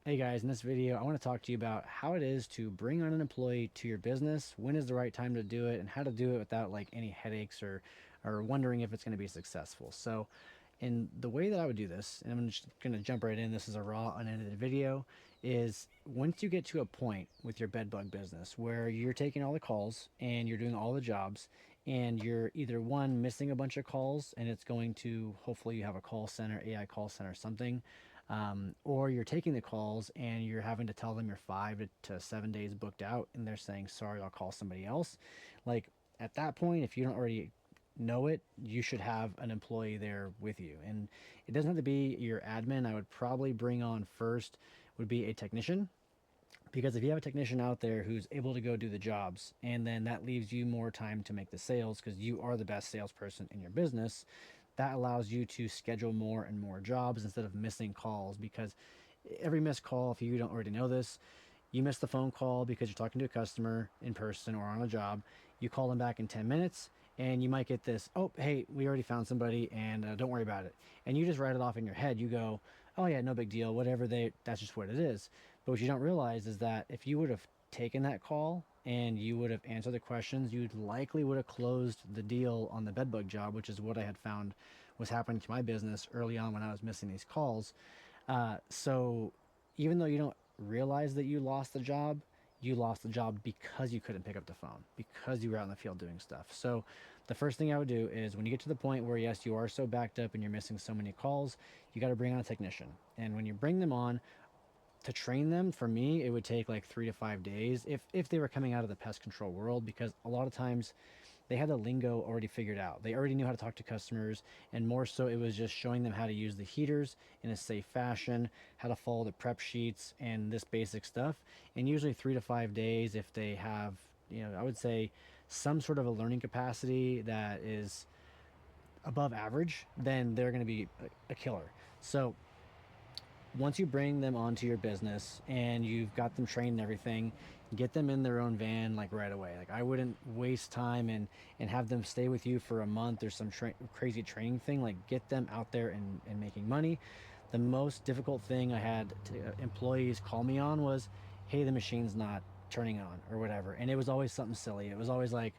Hey guys, in this video, I want to talk to you about how it is to bring on an employee to your business, when is the right time to do it, and how to do it without like any headaches or wondering if it's going to be successful. So, in the way that I would do this, and I'm just going to jump right in, this is a raw, unedited video, is once you get to a point with your bed bug business where you're taking all the calls and you're doing all the jobs, and you're either one, missing a bunch of calls, and it's going to, hopefully you have a call center, AI call center, something, or you're taking the calls and you're having to tell them you're 5 to 7 days booked out, and they're saying, sorry, I'll call somebody else. Like at that point, if you don't already know it, you should have an employee there with you. And it doesn't have to be your admin. I would probably bring on first would be a technician, because if you have a technician out there who's able to go do the jobs, and then that leaves you more time to make the sales because you are the best salesperson in your business, that allows you to schedule more and more jobs instead of missing calls. Because every missed call, if you don't already know this, you missed the phone call because you're talking to a customer in person or on a job. You call them back in 10 minutes and you might get this, oh, hey, we already found somebody, and don't worry about it. And you just write it off in your head. You go, oh yeah, no big deal, whatever, that's just what it is. But what you don't realize is that if you would have taken that call and you would have answered the questions, you likely would have closed the deal on the bedbug job, which is what I had found was happening to my business early on when I was missing these calls. So even though you don't realize that you lost the job because you couldn't pick up the phone, because you were out in the field doing stuff. So the first thing I would do is, when you get to the point where, yes, you are so backed up and you're missing so many calls, you got to bring on a technician. And when you bring them on, to train them, for me, it would take like 3 to 5 days if they were coming out of the pest control world, because a lot of times they had the lingo already figured out. They already knew how to talk to customers, and more so it was just showing them how to use the heaters in a safe fashion, how to follow the prep sheets and this basic stuff. And usually 3 to 5 days, if they have, I would say some sort of a learning capacity that is above average, then they're going to be a killer. So once you bring them onto your business and you've got them trained and everything, get them in their own van like right away. Like, I wouldn't waste time and have them stay with you for a month or some crazy training thing. Like, get them out there and making money. The most difficult thing I had employees call me on was, hey, the machine's not turning on or whatever. And it was always something silly. It was always like,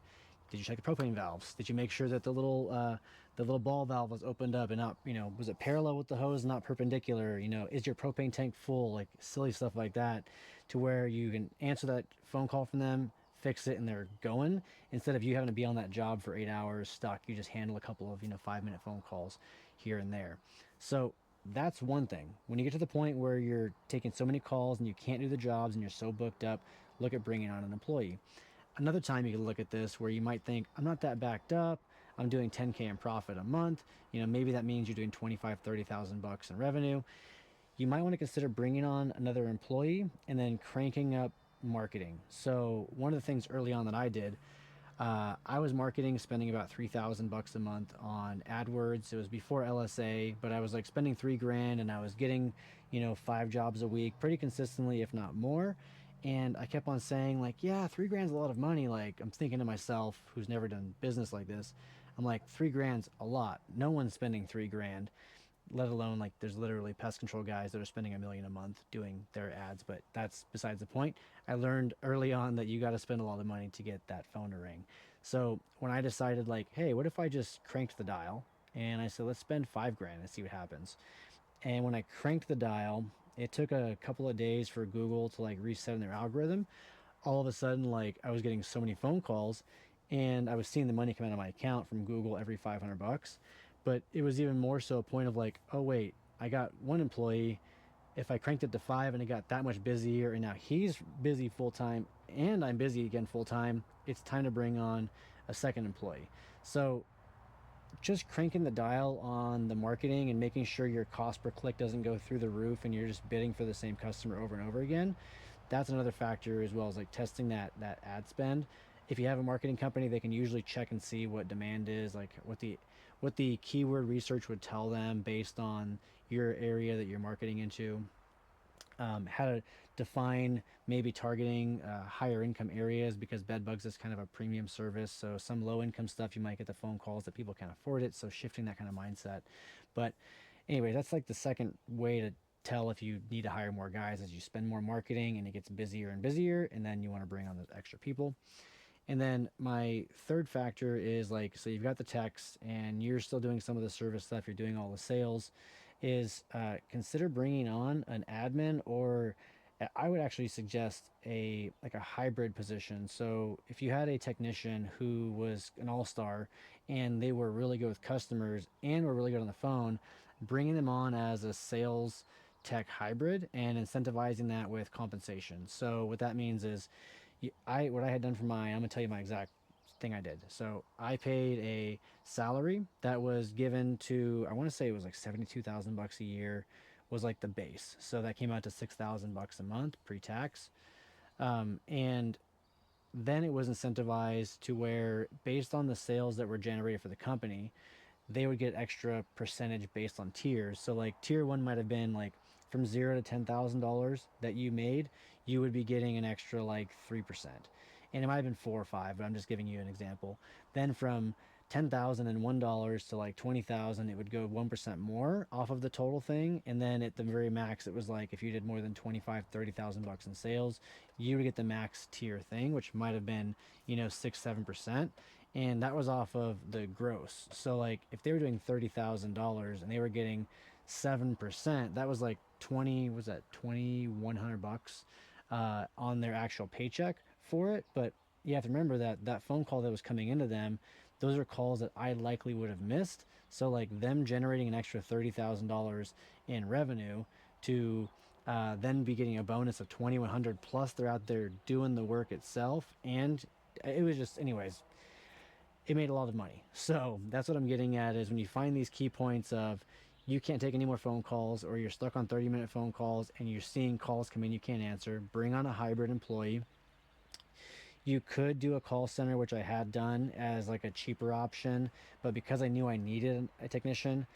did you check the propane valves? Did you make sure that the little ball valve was opened up and not, was it parallel with the hose, not perpendicular? Is your propane tank full? Like silly stuff like that, to where you can answer that phone call from them, fix it, and they're going, instead of you having to be on that job for 8 hours stuck. You just handle a couple of 5-minute phone calls here and there. So that's one thing. When you get to the point where you're taking so many calls and you can't do the jobs and you're so booked up, look at bringing on an employee. Another time you can look at this, where you might think, I'm not that backed up, I'm doing 10K in profit a month, maybe that means you're doing 25, 30,000 bucks in revenue. You might want to consider bringing on another employee and then cranking up marketing. So one of the things early on that I did, I was marketing, spending about 3,000 bucks a month on AdWords. It was before LSA, but I was like spending 3 grand, and I was getting, 5 jobs a week pretty consistently, if not more. And I kept on saying, like, yeah, 3 grand's a lot of money. Like, I'm thinking to myself, who's never done business like this, I'm like, 3 grand's a lot. No one's spending 3 grand, let alone, like, there's literally pest control guys that are spending $1 million a month doing their ads. But that's besides the point. I learned early on that you got to spend a lot of money to get that phone to ring. So when I decided, like, hey, what if I just cranked the dial, and I said, let's spend 5 grand and see what happens. And when I cranked the dial, it took a couple of days for Google to like reset their algorithm. All of a sudden, like, I was getting so many phone calls, and I was seeing the money come out of my account from Google every 500 bucks. But it was even more so a point of like, oh wait, I got one employee. If I cranked it to 5 and it got that much busier, and now he's busy full time and I'm busy again full time, it's time to bring on a second employee. So just cranking the dial on the marketing and making sure your cost per click doesn't go through the roof and you're just bidding for the same customer over and over again, that's another factor, as well as like testing that ad spend. If you have a marketing company, they can usually check and see what demand is, like what the keyword research would tell them based on your area that you're marketing into. How to define maybe targeting higher income areas, because bed bugs is kind of a premium service. So some low income stuff, you might get the phone calls that people can't afford it. So shifting that kind of mindset. But anyway, that's like the second way tell if you need to hire more guys as you spend more marketing and it gets busier and busier, and then you want to bring on those extra people. And then my third factor is like, so you've got the techs and you're still doing some of the service stuff, you're doing all the sales, is consider bringing on an admin, or I would actually suggest a like a hybrid position. So if you had a technician who was an all-star and they were really good with customers and were really good on the phone, bringing them on as a sales tech hybrid and incentivizing that with compensation. So what that means is I what I had done for I'm gonna tell you my exact thing I did. So I paid a salary that was given to, I want to say it was like 72,000 bucks a year was like the base. So that came out to 6,000 bucks a month pre-tax. And then it was incentivized to where based on the sales that were generated for the company, they would get extra percentage based on tiers. So like tier one might have been like from $0 to $10,000 that you made, you would be getting an extra like 3%. And it might have been 4 or 5, but I'm just giving you an example. Then from $10,001 to like 20,000, it would go 1% more off of the total thing. And then at the very max, it was like if you did more than 25, 30,000 bucks in sales, you would get the max tier thing, which might have been, 6, 7%. And that was off of the gross. So like if they were doing $30,000 and they were getting 7%, that was like 2,100 bucks on their actual paycheck for it. But you have to remember that that phone call that was coming into them, those are calls that I likely would have missed. So like them generating an extra $30,000 in revenue to then be getting a bonus of 2,100 plus they're out there doing the work itself. And it was just, anyways, it made a lot of money. So that's what I'm getting at is when you find these key points of you can't take any more phone calls or you're stuck on 30-minute phone calls and you're seeing calls come in you can't answer, bring on a hybrid employee. You could do a call center, which I had done as like a cheaper option, but because I knew I needed a technician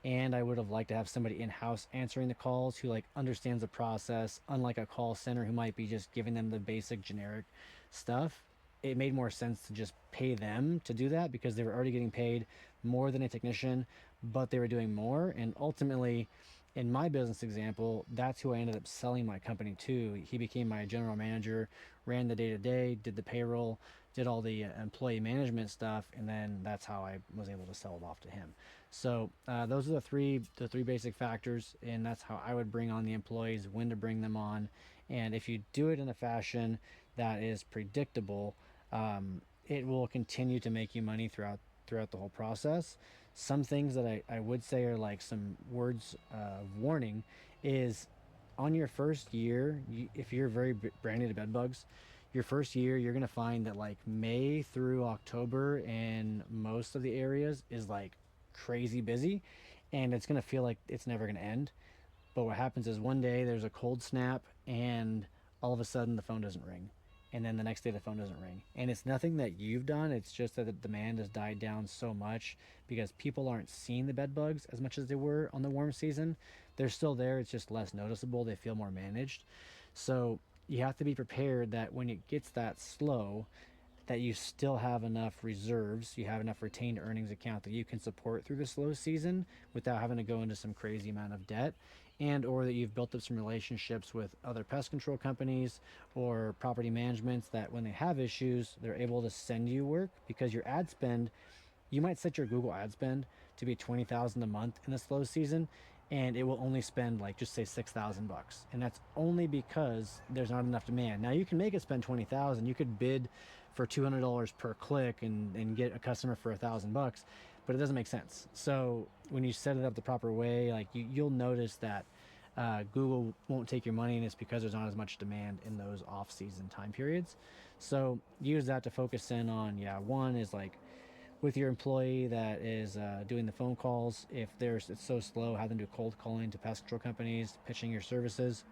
and I would have liked to have somebody in-house answering the calls who like understands the process, unlike a call center who might be just giving them the basic generic stuff, it made more sense to just pay them to do that because they were already getting paid more than a technician, but they were doing more. And ultimately, in my business example, that's who I ended up selling my company to. He became my general manager, ran the day to day, did the payroll, did all the employee management stuff, and then that's how I was able to sell it off to him. So those are the three basic factors, and that's how I would bring on the employees, when to bring them on, and if you do it in a fashion that is predictable, it will continue to make you money throughout the whole process. Some things that I would say are like some words of warning is on your first year, if you're very brand new to bed bugs, your first year you're gonna find that like May through October in most of the areas is like crazy busy, and it's gonna feel like it's never gonna end. But what happens is one day there's a cold snap and all of a sudden the phone doesn't ring. And then the next day the phone doesn't ring. And it's nothing that you've done. It's just that the demand has died down so much because people aren't seeing the bed bugs as much as they were on the warm season. They're still there. It's just less noticeable. They feel more managed. So you have to be prepared that when it gets that slow, that you still have enough reserves, you have enough retained earnings account that you can support through the slow season without having to go into some crazy amount of debt, and or that you've built up some relationships with other pest control companies or property managements that when they have issues, they're able to send you work because your ad spend, you might set your Google ad spend to be 20,000 a month in the slow season, and it will only spend like just say 6,000 bucks, and that's only because there's not enough demand. Now you can make it spend 20,000. You could bid for $200 per click and get a customer for 1,000 bucks, but it doesn't make sense. So when you set it up the proper way, like you'll notice that Google won't take your money, and it's because there's not as much demand in those off-season time periods. So use that to focus in on, yeah, one is like with your employee that is doing the phone calls. If it's so slow, have them do cold calling to pest control companies, pitching your services.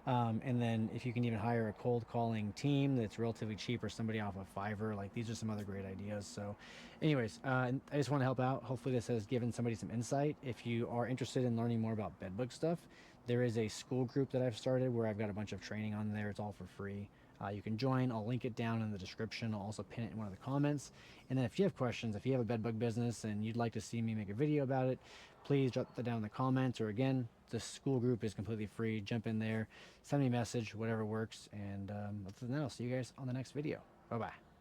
And then if you can even hire a cold calling team that's relatively cheap or somebody off of Fiverr, like these are some other great ideas. So anyways, I just want to help out. Hopefully this has given somebody some insight. If you are interested in learning more about bedbug stuff, there is a Skool group that I've started where I've got a bunch of training on there. It's all for free. You can join. I'll link it down in the description. I'll also pin it in one of the comments. And then if you have questions, if you have a bedbug business and you'd like to see me make a video about it, please drop that down in the comments. Or again, the Skool group is completely free. Jump in there, send me a message, whatever works. And other than that, I'll see you guys on the next video. Bye bye.